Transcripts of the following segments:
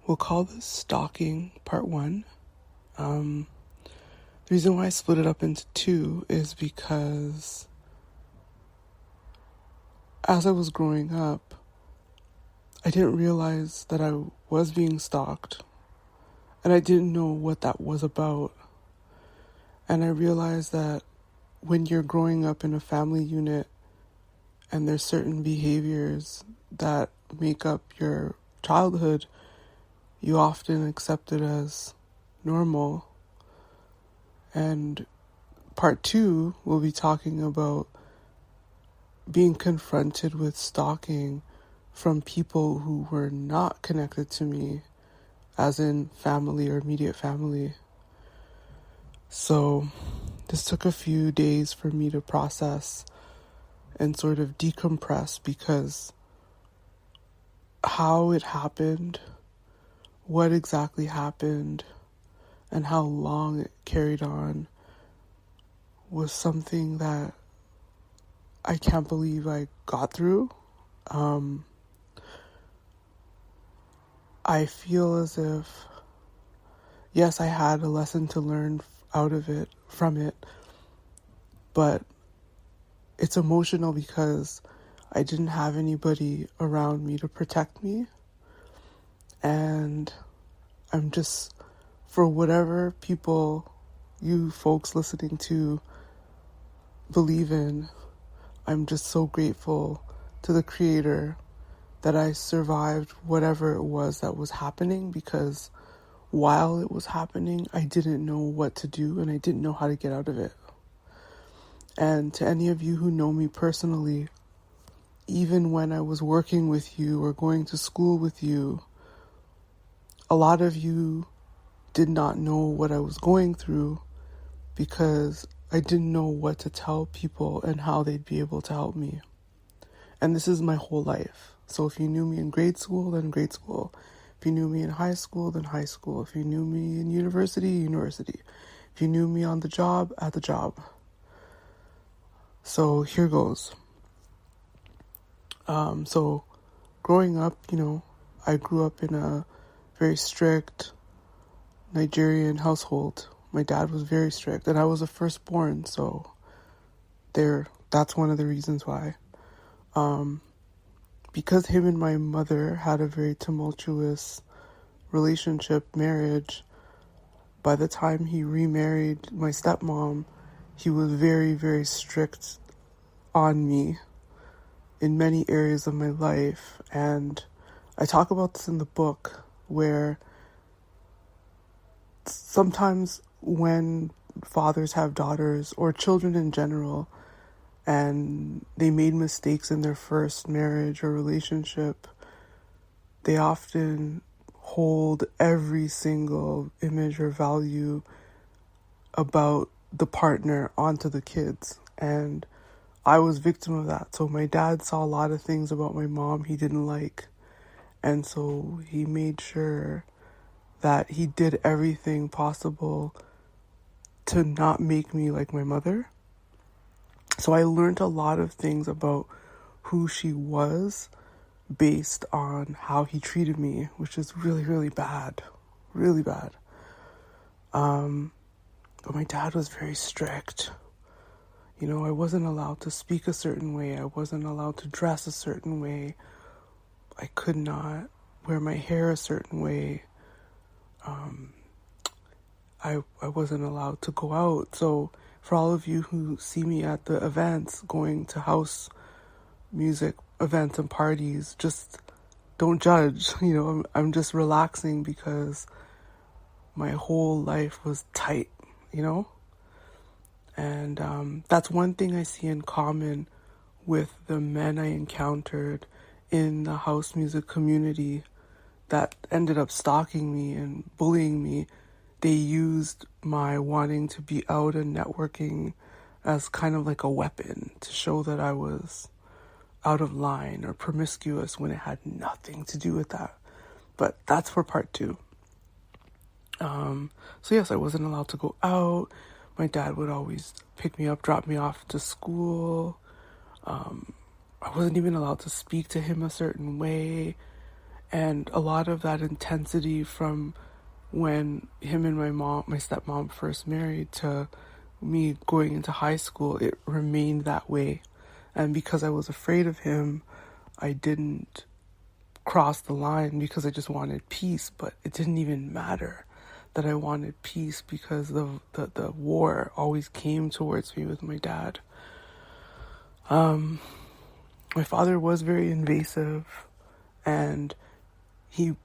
We'll call this Stalking Part 1. The reason why I split it up into two is because as I was growing up, I didn't realize that I was being stalked, and I didn't know what that was about. And I realized that when you're growing up in a family unit and there's certain behaviors that make up your childhood, you often accept it as normal. And part 2, we'll be talking about being confronted with stalking from people who were not connected to me, as in family or immediate family. So this took a few days for me to process and sort of decompress, because how it happened, what exactly happened, and how long it carried on was something that I can't believe I got through. I feel as if, yes, I had a lesson to learn from it, but it's emotional because I didn't have anybody around me to protect me. And I'm just, for whatever people, you folks listening to, believe in, I'm just so grateful to the Creator that I survived whatever it was that was happening, because while it was happening, I didn't know what to do and I didn't know how to get out of it. And to any of you who know me personally, even when I was working with you or going to school with you, a lot of you did not know what I was going through because I didn't know what to tell people and how they'd be able to help me. And this is my whole life. So if you knew me in grade school, then grade school. If you knew me in high school, then high school. If you knew me in university, university. If you knew me on the job, at the job. So here goes. So growing up, I grew up in a very strict Nigerian household. My dad was very strict, and I was a firstborn, so that's one of the reasons why. Because him and my mother had a very tumultuous marriage, by the time he remarried my stepmom, he was very, very strict on me in many areas of my life. And I talk about this in the book, where sometimes when fathers have daughters, or children in general, and they made mistakes in their first marriage or relationship, they often hold every single image or value about the partner onto the kids. And I was victim of that. So my dad saw a lot of things about my mom he didn't like. And so he made sure that he did everything possible to not make me like my mother. So I learned a lot of things about who she was based on how he treated me, which is really, really bad. Really bad. But my dad was very strict. I wasn't allowed to speak a certain way. I wasn't allowed to dress a certain way. I could not wear my hair a certain way. I wasn't allowed to go out. So for all of you who see me at the events, going to house music events and parties, just don't judge. I'm just relaxing because my whole life was tight, And that's one thing I see in common with the men I encountered in the house music community that ended up stalking me and bullying me. They used my wanting to be out and networking as kind of like a weapon to show that I was out of line or promiscuous, when it had nothing to do with that. But that's for part 2. So yes, I wasn't allowed to go out. My dad would always pick me up, drop me off to school. I wasn't even allowed to speak to him a certain way. And a lot of that intensity from when him and my stepmom first married to me going into high school, it remained that way. And because I was afraid of him, I didn't cross the line because I just wanted peace. But it didn't even matter that I wanted peace because the war always came towards me with my dad. My father was very invasive, and he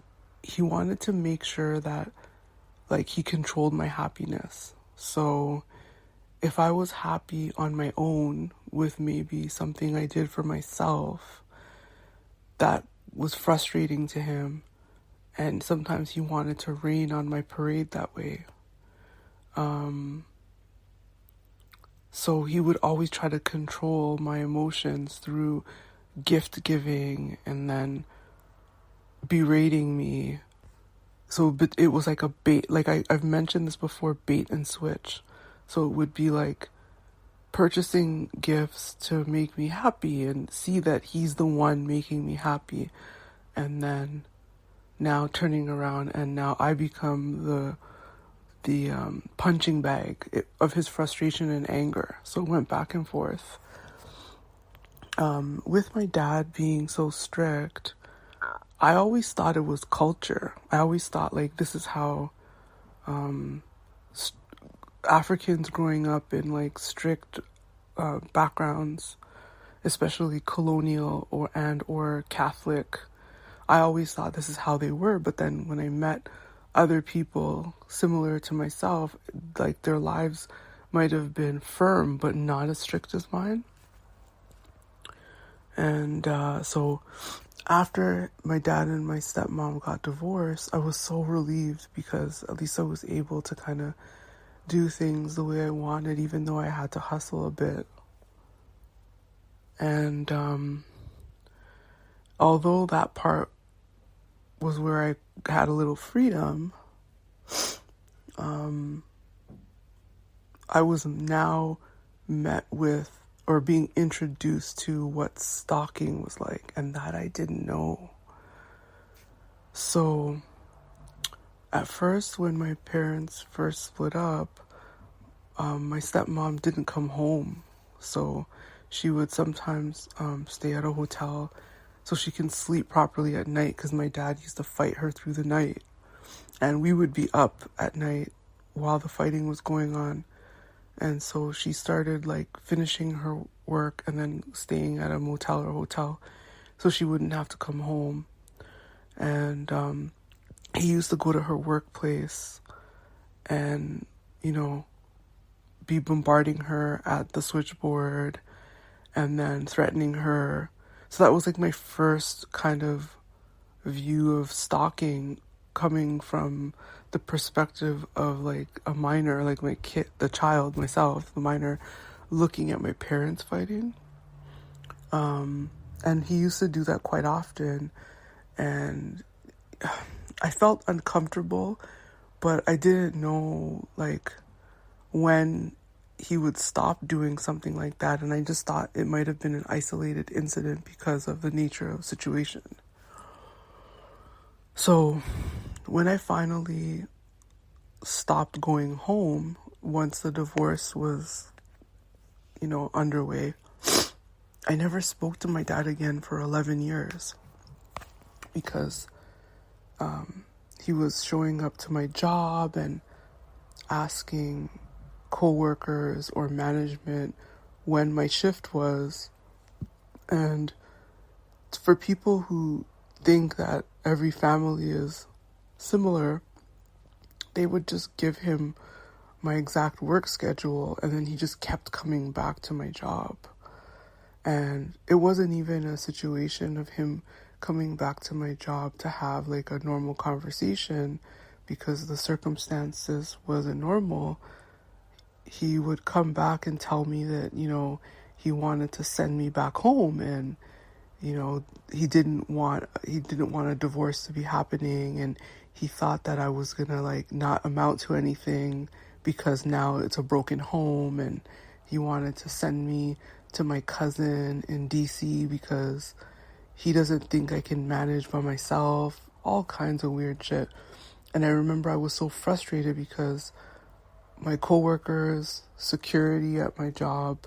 wanted to make sure that like he controlled my happiness. So if I was happy on my own with maybe something I did for myself, that was frustrating to him. And sometimes he wanted to rain on my parade that way. So he would always try to control my emotions through gift giving and then berating me. So but it was like a bait, like I've mentioned this before, bait and switch. So it would be like purchasing gifts to make me happy and see that he's the one making me happy. And then now turning around and now I become the punching bag of his frustration and anger. So it went back and forth. With my dad being so strict, I always thought it was culture. I always thought like this is how Africans growing up in like strict backgrounds, especially colonial or Catholic, I always thought this is how they were. But then when I met other people similar to myself, like their lives might have been firm but not as strict as mine. And so after my dad and my stepmom got divorced, I was so relieved because at least I was able to kind of do things the way I wanted, even though I had to hustle a bit. And although that part was where I had a little freedom, I was now met with or being introduced to what stalking was like, and that I didn't know. So at first, when my parents first split up, my stepmom didn't come home. So she would sometimes stay at a hotel so she can sleep properly at night, because my dad used to fight her through the night. And we would be up at night while the fighting was going on. And so she started like finishing her work and then staying at a motel or hotel so she wouldn't have to come home. And he used to go to her workplace and, you know, be bombarding her at the switchboard and then threatening her. So that was like my first kind of view of stalking, coming from the perspective of like a minor, like my kid, the child, myself, the minor, looking at my parents fighting. And he used to do that quite often. And I felt uncomfortable, but I didn't know like when he would stop doing something like that. And I just thought it might have been an isolated incident because of the nature of the situation. So when I finally stopped going home, once the divorce was, you know, underway, I never spoke to my dad again for 11 years because he was showing up to my job and asking coworkers or management when my shift was. And for people who think that every family is similar, they would just give him my exact work schedule, and then he just kept coming back to my job. And it wasn't even a situation of him coming back to my job to have like a normal conversation because the circumstances wasn't normal. He would come back and tell me that, you know, he wanted to send me back home, and you know, he didn't want a divorce to be happening, and he thought that I was gonna like not amount to anything because now it's a broken home. And he wanted to send me to my cousin in DC because, he doesn't think I can manage by myself, all kinds of weird shit. And I remember I was so frustrated because my coworkers, security at my job,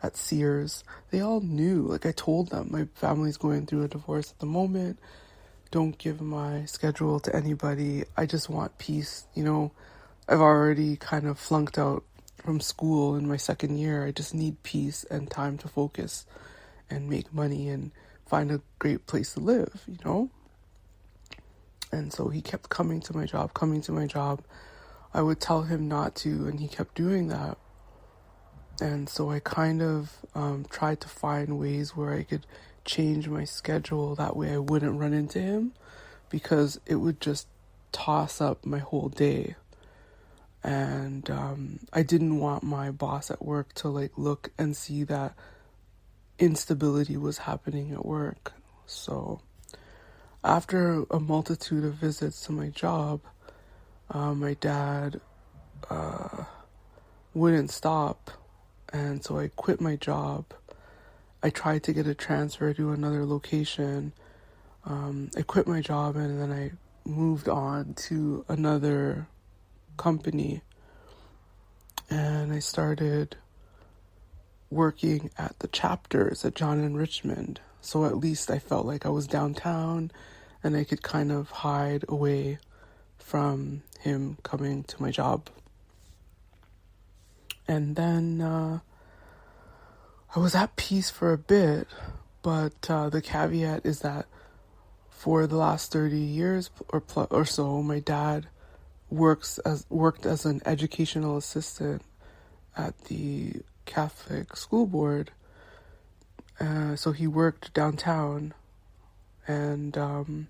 at Sears, they all knew. Like, I told them, my family's going through a divorce at the moment. Don't give my schedule to anybody. I just want peace. I've already kind of flunked out from school in my second year. I just need peace and time to focus and make money and find a great place to live. And so he kept coming to my job. I would tell him not to, and he kept doing that. And so I kind of tried to find ways where I could change my schedule. That way I wouldn't run into him, because it would just toss up my whole day. And I didn't want my boss at work to look and see that instability was happening at work. So after a multitude of visits to my job, my dad wouldn't stop, and so I quit my job. I tried to get a transfer to another location. I quit my job, and then I moved on to another company, and I started working at the chapters at John and Richmond. So at least I felt like I was downtown, and I could kind of hide away from him coming to my job. And then I was at peace for a bit, but the caveat is that for the last 30 years or so, my dad worked as an educational assistant at the Catholic school board. So he worked downtown, and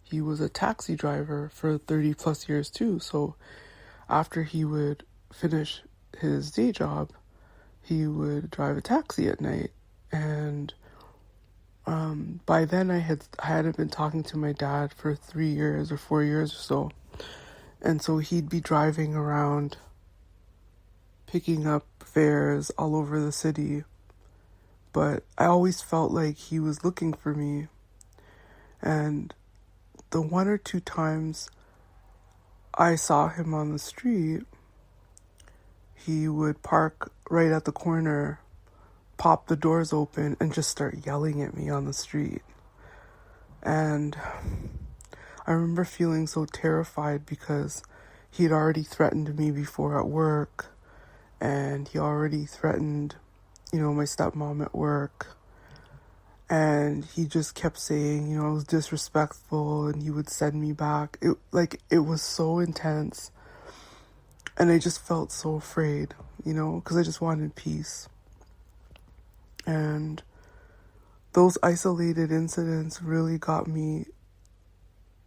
he was a taxi driver for 30 plus years too. So after he would finish his day job, he would drive a taxi at night. And by then I hadn't been talking to my dad for 3 years or 4 years or so. And so he'd be driving around picking up fares all over the city. But I always felt like he was looking for me. And the 1 or 2 times I saw him on the street, he would park right at the corner, pop the doors open, and just start yelling at me on the street. And I remember feeling so terrified because he'd already threatened me before at work, and he already threatened, my stepmom at work. And he just kept saying, I was disrespectful, and he would send me back. It was so intense. And I just felt so afraid, because I just wanted peace. And those isolated incidents really got me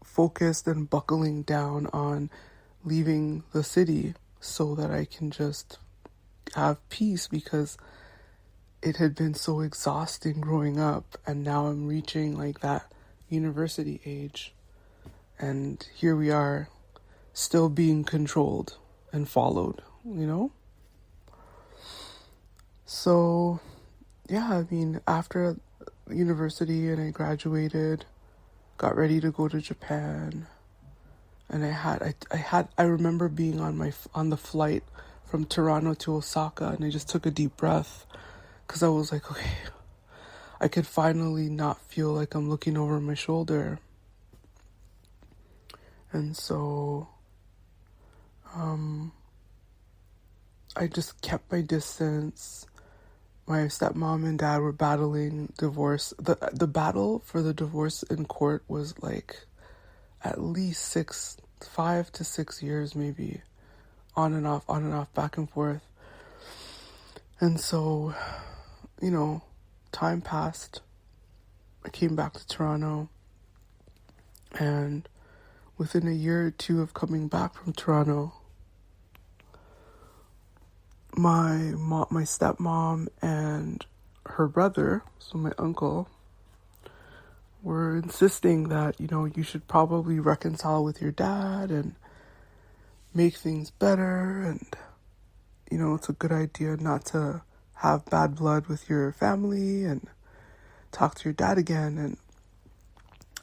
focused and buckling down on leaving the city so that I can just have peace, because it had been so exhausting growing up, and now I'm reaching that university age, and here we are still being controlled and followed. So yeah, after university and I graduated, got ready to go to Japan, and I remember being on the flight from Toronto to Osaka, and I just took a deep breath, because I was like, okay, I could finally not feel like I'm looking over my shoulder. And so I just kept my distance. My stepmom and dad were battling divorce. The battle for the divorce in court was at least 5 to 6 years, maybe, on and off, back and forth. And so, time passed. I came back to Toronto, and within a year or two of coming back from Toronto, my stepmom and her brother, so my uncle, were insisting that, you should probably reconcile with your dad and make things better, and, it's a good idea not to have bad blood with your family and talk to your dad again. And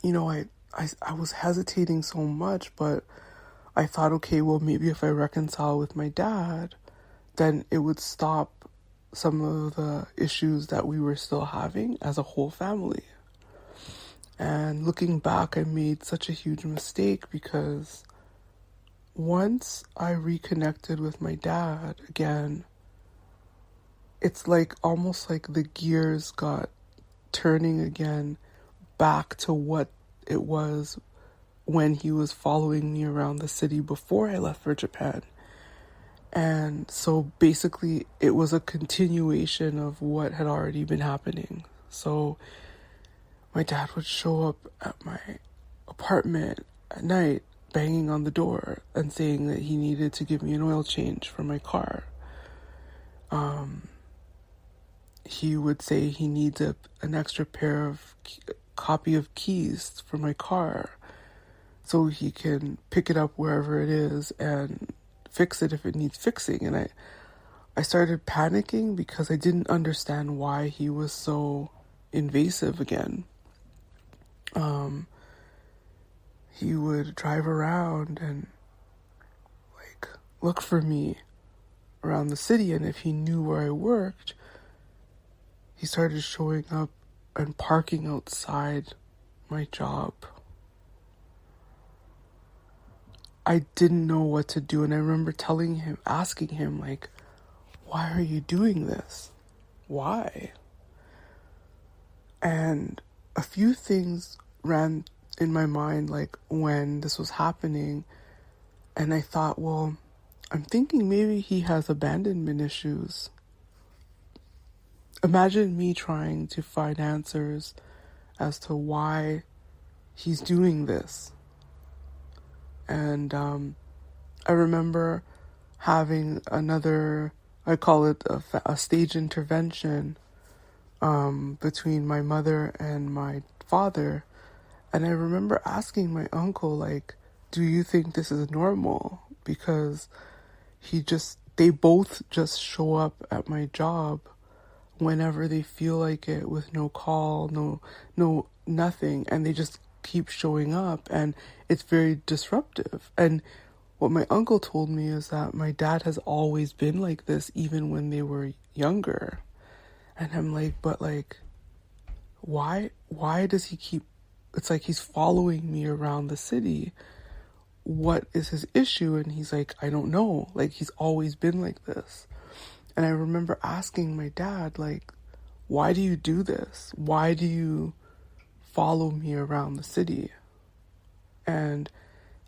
I was hesitating so much, but I thought, okay, well, maybe if I reconcile with my dad, then it would stop some of the issues that we were still having as a whole family. And looking back, I made such a huge mistake because once I reconnected with my dad again, it's like almost like the gears got turning again back to what it was when he was following me around the city before I left for Japan. And so basically it was a continuation of what had already been happening. So my dad would show up at my apartment at night, banging on the door and saying that he needed to give me an oil change for my car. He would say he needs an extra pair of copy of keys for my car so he can pick it up wherever it is and fix it if it needs fixing. And I started panicking because I didn't understand why he was so invasive again. He would drive around and like look for me around the city, and if he knew where I worked, he started showing up and parking outside my job. I didn't know what to do, and I remember asking him, like, why are you doing this? Why? And a few things ran in my mind, like, when this was happening, and I thought, well, I'm thinking maybe he has abandonment issues. Imagine me trying to find answers as to why he's doing this. And I remember having another, I call it a stage intervention between my mother and my father. And I remember asking my uncle, like, do you think this is normal? Because they both just show up at my job whenever they feel like it, with no call, no nothing, and they just keep showing up, and it's very disruptive. And what my uncle told me is that my dad has always been like this, even when they were younger. And I'm like, but like, why does he keep, it's like he's following me around the city. What is his issue? And he's like, I don't know. Like, he's always been like this. And I remember asking my dad, like, why do you do this? Why do you follow me around the city? And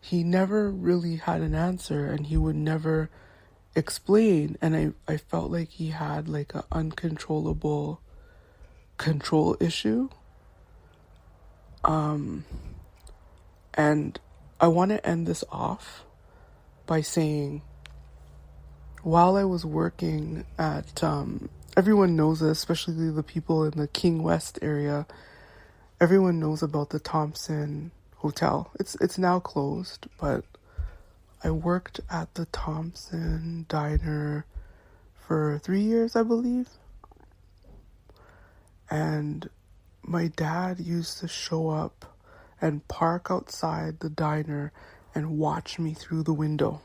he never really had an answer, and he would never explain. And I felt like he had like an uncontrollable control issue. And I want to end this off by saying, while I was working at, everyone knows this, especially the people in the King West area, everyone knows about the Thompson Hotel. It's now closed, but I worked at the Thompson Diner for 3 years, I believe. And my dad used to show up and park outside the diner and watch me through the window.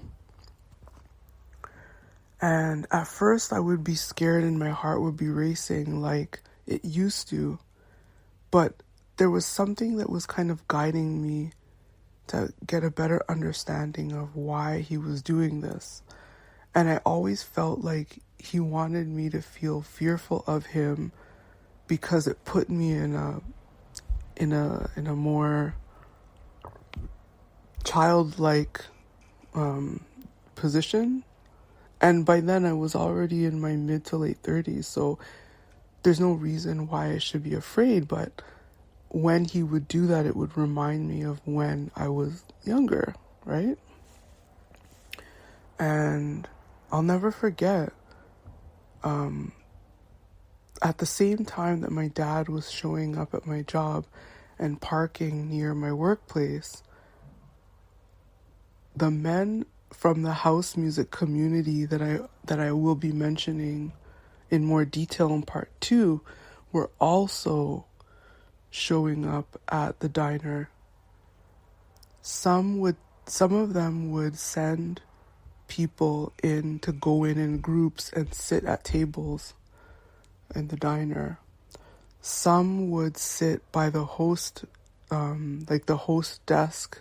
And at first I would be scared and my heart would be racing like it used to. But there was something that was kind of guiding me to get a better understanding of why he was doing this. And I always felt like he wanted me to feel fearful of him because it put me in a more childlike position. And by then I was already in my mid to late 30s, so there's no reason why I should be afraid. But when he would do that, it would remind me of when I was younger, right? And I'll never forget, at the same time that my dad was showing up at my job and parking near my workplace, the men from the house music community that I will be mentioning in more detail in part 2 were also showing up at the diner. Some of them would send people in to go in groups and sit at tables in the diner. Some would sit by the host, like the host desk,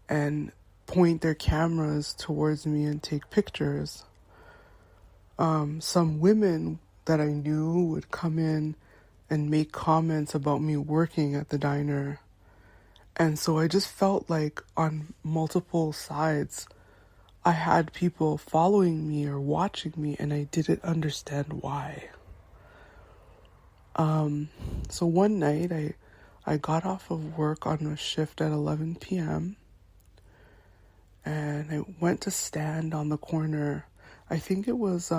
and point their cameras towards me and take pictures. Some women that I knew would come in and make comments about me working at the diner. And so I just felt like on multiple sides, I had people following me or watching me, and I didn't understand why. So one night I got off of work on a shift at 11 p.m. and I went to stand on the corner. I think it was,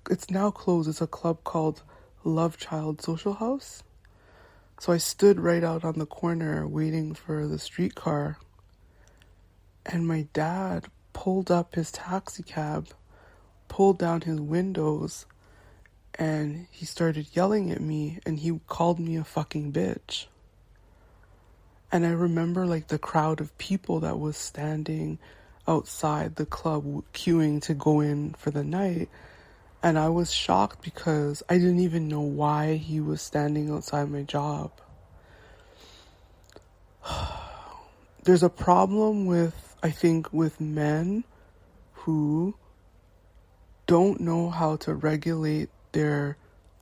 it's now closed. It's a club called Lovechild Social House. So I stood right out on the corner waiting for the streetcar. And my dad pulled up his taxi cab, pulled down his windows, and he started yelling at me, and he called me a fucking bitch. And I remember like the crowd of people that was standing outside the club queuing to go in for the night. And I was shocked because I didn't even know why he was standing outside my job. There's a problem with, I think, with men who don't know how to regulate their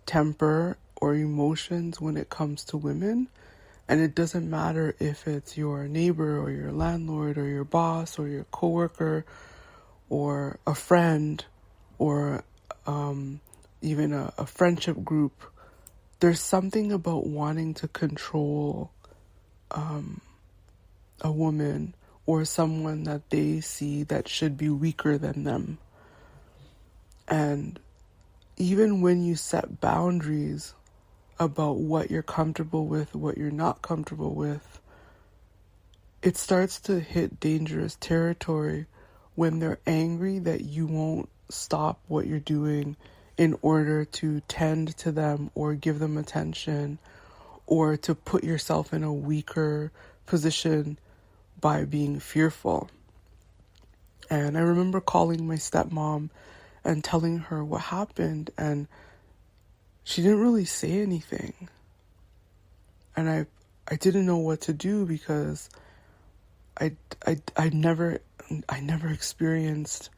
temper or emotions when it comes to women. And it doesn't matter if it's your neighbor or your landlord or your boss or your coworker or a friend or even a friendship group. There's something about wanting to control a woman or someone that they see that should be weaker than them. And even when you set boundaries about what you're comfortable with, what you're not comfortable with, it starts to hit dangerous territory when they're angry that you won't stop what you're doing in order to tend to them or give them attention or to put yourself in a weaker position by being fearful. And I remember calling my stepmom and telling her what happened, and she didn't really say anything. And I didn't know what to do because I never experienced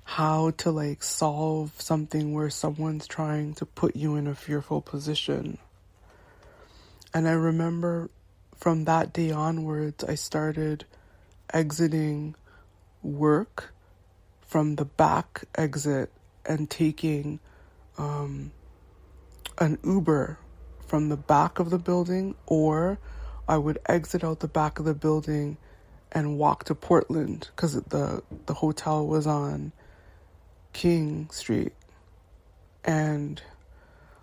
how to like solve something where someone's trying to put you in a fearful position. And I remember from that day onwards, I started exiting work from the back exit and taking an Uber from the back of the building, or I would exit out the back of the building and walk to Portland because the hotel was on King Street. And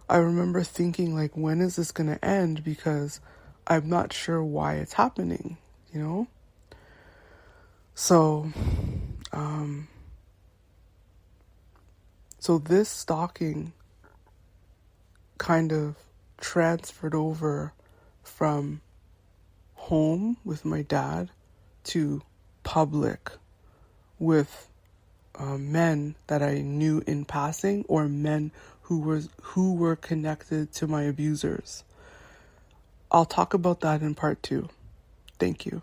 I remember thinking, like, when is this going to end? Because I'm not sure why it's happening, you know? So this stalking kind of transferred over from home with my dad to public with men that I knew in passing or men who were connected to my abusers. I'll talk about that in part 2. Thank you.